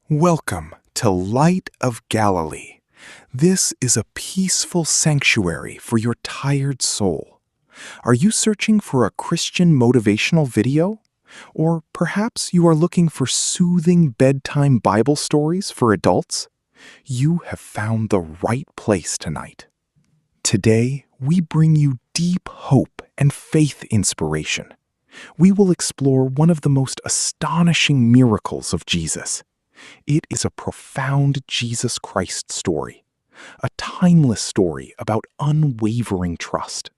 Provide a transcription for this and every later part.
Welcome to Light of Galilee. This is a peaceful sanctuary for your tired soul. Are you searching for a Christian motivational video? Or perhaps you are looking for soothing bedtime Bible stories for adults? You have found the right place tonight. Today, we bring you deep hope and faith inspiration. We will explore one of the most astonishing miracles of Jesus. It is a profound Jesus Christ story, a timeless story about unwavering trust,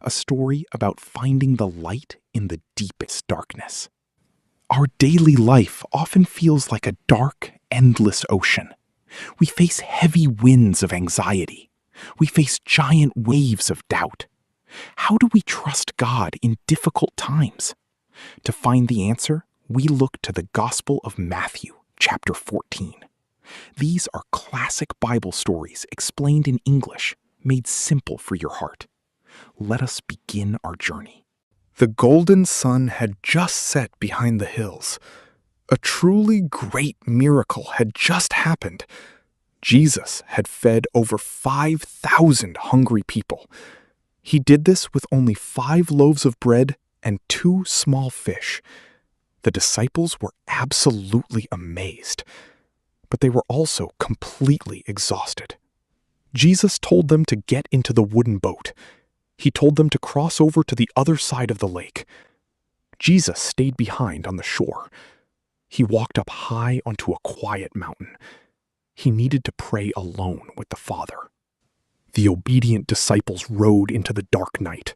a story about finding the light in the deepest darkness. Our daily life often feels like a dark, endless ocean. We face heavy winds of anxiety. We face giant waves of doubt. How do we trust God in difficult times? To find the answer, we look to the Gospel of Matthew, chapter 14. These are classic Bible stories explained in English, made simple for your heart. Let us begin our journey. The golden sun had just set behind the hills. A truly great miracle had just happened. Jesus had fed over 5,000 hungry people. He did this with only 5 loaves of bread and 2 small fish. The disciples were absolutely amazed, but they were also completely exhausted. Jesus told them to get into the wooden boat. He told them to cross over to the other side of the lake. Jesus stayed behind on the shore. He walked up high onto a quiet mountain. He needed to pray alone with the Father. The obedient disciples rode into the dark night.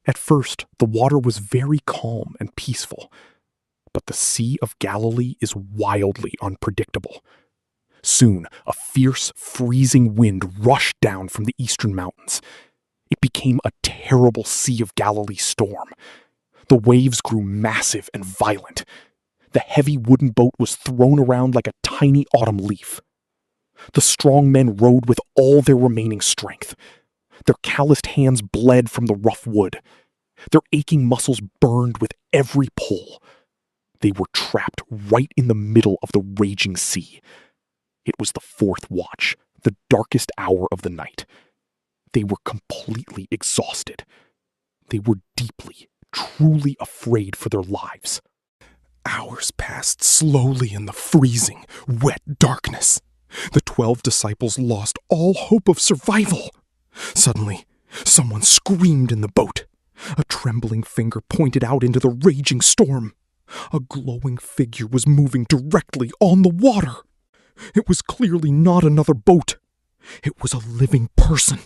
At first, the water was very calm and peaceful. But the Sea of Galilee is wildly unpredictable. Soon, a fierce, freezing wind rushed down from the eastern mountains. It became a terrible Sea of Galilee storm. The waves grew massive and violent. The heavy wooden boat was thrown around like a tiny autumn leaf. The strong men rowed with all their remaining strength. Their calloused hands bled from the rough wood. Their aching muscles burned with every pull. They were trapped right in the middle of the raging sea. It was the 4th watch, the darkest hour of the night. They were completely exhausted. They were deeply, truly afraid for their lives. Hours passed slowly in the freezing, wet darkness. The 12 disciples lost all hope of survival. Suddenly, someone screamed in the boat. A trembling finger pointed out into the raging storm. A glowing figure was moving directly on the water. It was clearly not another boat. It was a living person.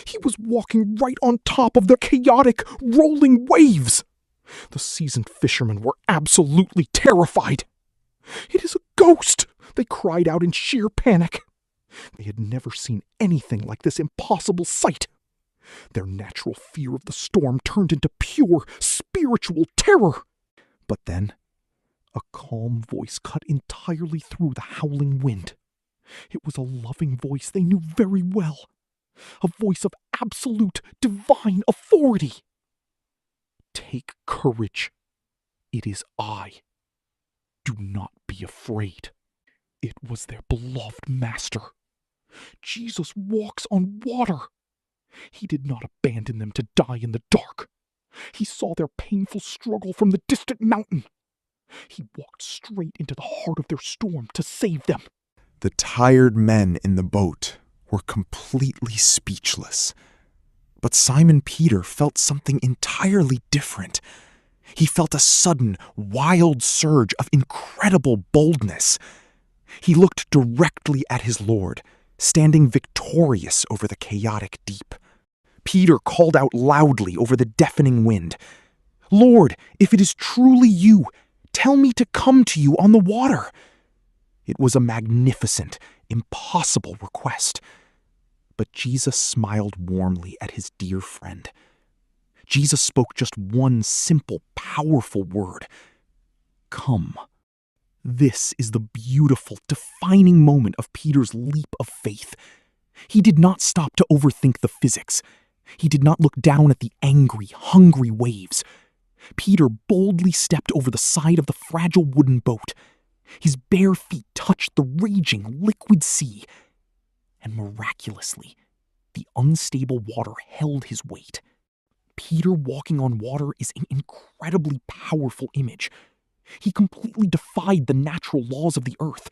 He was walking right on top of the chaotic, rolling waves. The seasoned fishermen were absolutely terrified. "It is a ghost!" they cried out in sheer panic. They had never seen anything like this impossible sight. Their natural fear of the storm turned into pure, spiritual terror. But then, a calm voice cut entirely through the howling wind. It was a loving voice they knew very well. A voice of absolute, divine authority. "Take courage. It is I. Do not be afraid." It was their beloved Master. Jesus walks on water. He did not abandon them to die in the dark. He saw their painful struggle from the distant mountain. He walked straight into the heart of their storm to save them. The tired men in the boat were completely speechless. But Simon Peter felt something entirely different. He felt a sudden, wild surge of incredible boldness. He looked directly at his Lord, standing victorious over the chaotic deep. Peter called out loudly over the deafening wind, "Lord, if it is truly you, tell me to come to you on the water." It was a magnificent, impossible request. But Jesus smiled warmly at his dear friend. Jesus spoke just one simple, powerful word: "Come." This is the beautiful, defining moment of Peter's leap of faith. He did not stop to overthink the physics. He did not look down at the angry, hungry waves. Peter boldly stepped over the side of the fragile wooden boat. His bare feet touched the raging liquid sea, and miraculously, the unstable water held his weight. Peter walking on water is an incredibly powerful image. He completely defied the natural laws of the earth.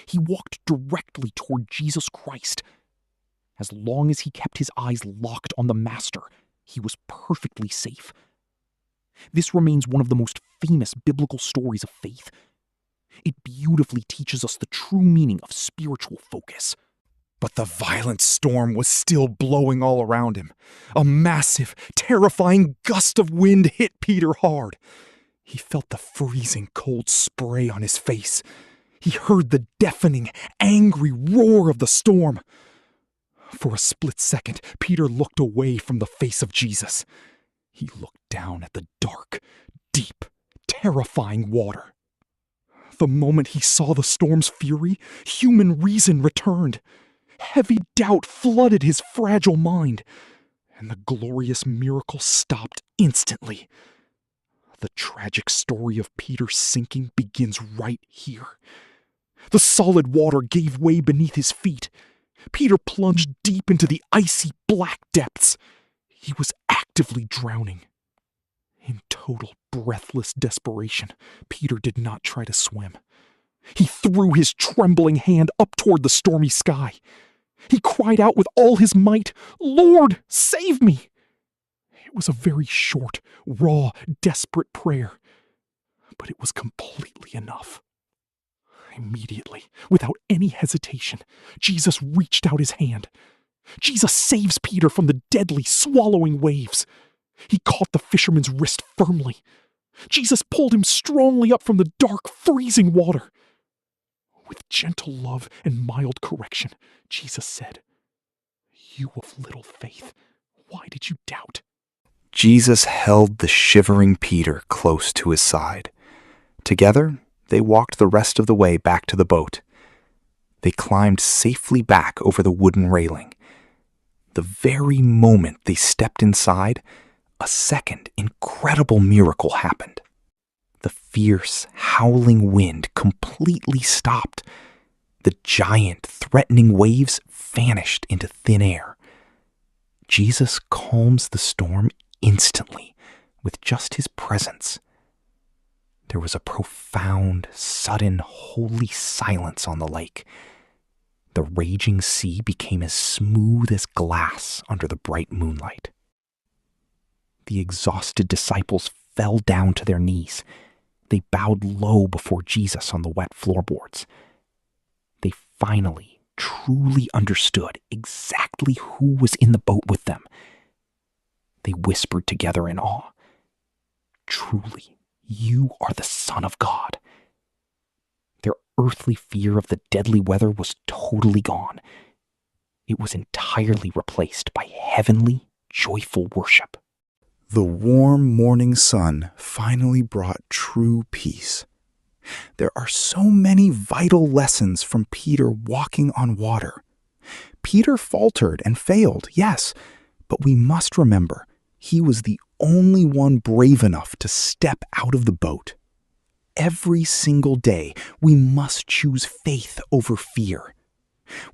He walked directly toward Jesus Christ. As long as he kept his eyes locked on the Master, he was perfectly safe. This remains one of the most famous biblical stories of faith. It beautifully teaches us the true meaning of spiritual focus. But the violent storm was still blowing all around him. A massive, terrifying gust of wind hit Peter hard. He felt the freezing cold spray on his face. He heard the deafening, angry roar of the storm. For a split second, Peter looked away from the face of Jesus. He looked down at the dark, deep, terrifying water. The moment he saw the storm's fury, human reason returned. Heavy doubt flooded his fragile mind, and the glorious miracle stopped instantly. The tragic story of Peter's sinking begins right here. The solid water gave way beneath his feet. Peter plunged deep into the icy black depths. He was actively drowning. In total breathless desperation, Peter did not try to swim. He threw his trembling hand up toward the stormy sky. He cried out with all his might, "Lord, save me!" It was a very short, raw, desperate prayer, but it was completely enough. Immediately, without any hesitation, Jesus reached out his hand. Jesus saves Peter from the deadly, swallowing waves. He caught the fisherman's wrist firmly. Jesus pulled him strongly up from the dark, freezing water. With gentle love and mild correction, Jesus said, "You of little faith, why did you doubt?" Jesus held the shivering Peter close to his side. Together, they walked the rest of the way back to the boat. They climbed safely back over the wooden railing. The very moment they stepped inside, a second incredible miracle happened. The fierce, howling wind completely stopped. The giant, threatening waves vanished into thin air. Jesus calms the storm instantly with just his presence. There was a profound, sudden, holy silence on the lake. The raging sea became as smooth as glass under the bright moonlight. The exhausted disciples fell down to their knees. They bowed low before Jesus on the wet floorboards. They finally, truly understood exactly who was in the boat with them. They whispered together in awe, "Truly, you are the Son of God." Their earthly fear of the deadly weather was totally gone. It was entirely replaced by heavenly, joyful worship. The warm morning sun finally brought true peace. There are so many vital lessons from Peter walking on water. Peter faltered and failed, yes, but we must remember he was the only one brave enough to step out of the boat. Every single day, we must choose faith over fear.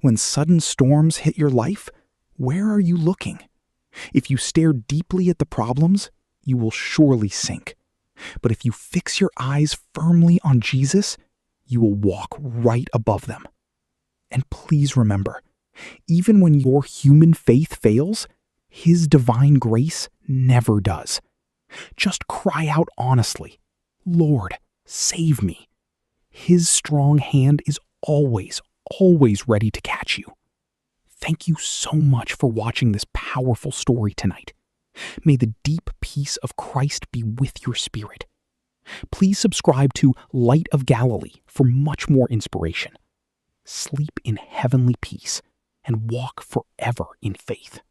When sudden storms hit your life, where are you looking? If you stare deeply at the problems, you will surely sink. But if you fix your eyes firmly on Jesus, you will walk right above them. And please remember, even when your human faith fails, His divine grace never does. Just cry out honestly, "Lord, save me." His strong hand is always, always ready to catch you. Thank you so much for watching this powerful story tonight. May the deep peace of Christ be with your spirit. Please subscribe to Light of Galilee for much more inspiration. Sleep in heavenly peace and walk forever in faith.